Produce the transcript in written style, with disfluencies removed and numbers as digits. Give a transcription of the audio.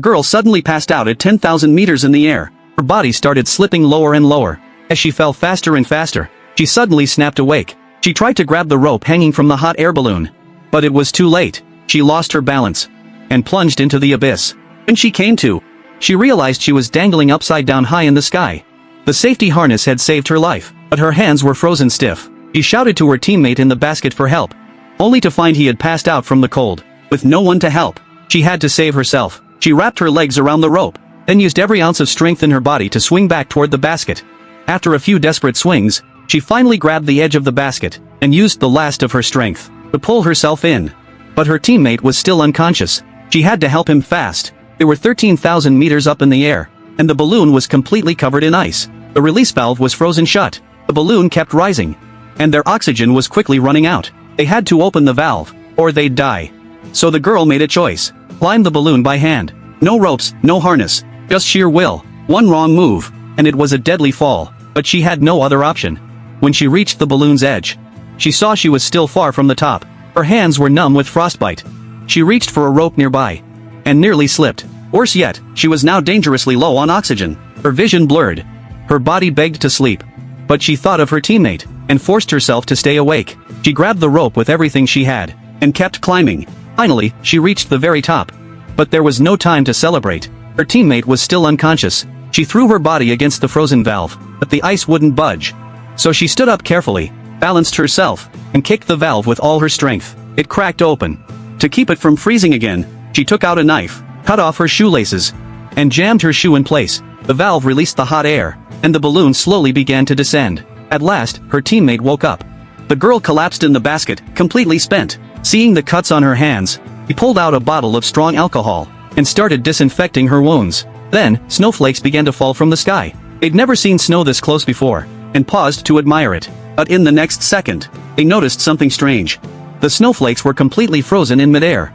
girl suddenly passed out at 10,000 meters in the air. Her body started slipping lower and lower. As she fell faster and faster, she suddenly snapped awake. She tried to grab the rope hanging from the hot air balloon. But it was too late. She lost her balance and plunged into the abyss. When she came to, she realized she was dangling upside down high in the sky. The safety harness had saved her life, but her hands were frozen stiff. She shouted to her teammate in the basket for help, only to find he had passed out from the cold. With no one to help, she had to save herself. She wrapped her legs around the rope, then used every ounce of strength in her body to swing back toward the basket. After a few desperate swings, she finally grabbed the edge of the basket and used the last of her strength to pull herself in. But her teammate was still unconscious. She had to help him fast. They were 13,000 meters up in the air, and the balloon was completely covered in ice. The release valve was frozen shut. The balloon kept rising, and their oxygen was quickly running out. They had to open the valve, or they'd die. So the girl made a choice. Climb the balloon by hand. No ropes, no harness, just sheer will. One wrong move, and it was a deadly fall, but she had no other option. When she reached the balloon's edge, she saw she was still far from the top. Her hands were numb with frostbite. She reached for a rope nearby, and nearly slipped. Worse yet, she was now dangerously low on oxygen. Her vision blurred. Her body begged to sleep. But she thought of her teammate, and forced herself to stay awake. She grabbed the rope with everything she had, and kept climbing. Finally, she reached the very top. But there was no time to celebrate. Her teammate was still unconscious. She threw her body against the frozen valve, but the ice wouldn't budge. So she stood up carefully, balanced herself, and kicked the valve with all her strength. It cracked open. To keep it from freezing again, she took out a knife, cut off her shoelaces, and jammed her shoe in place. The valve released the hot air, and the balloon slowly began to descend. At last, her teammate woke up. The girl collapsed in the basket, completely spent. Seeing the cuts on her hands, he pulled out a bottle of strong alcohol, and started disinfecting her wounds. Then, snowflakes began to fall from the sky. They'd never seen snow this close before, and paused to admire it. But in the next second, they noticed something strange. The snowflakes were completely frozen in midair.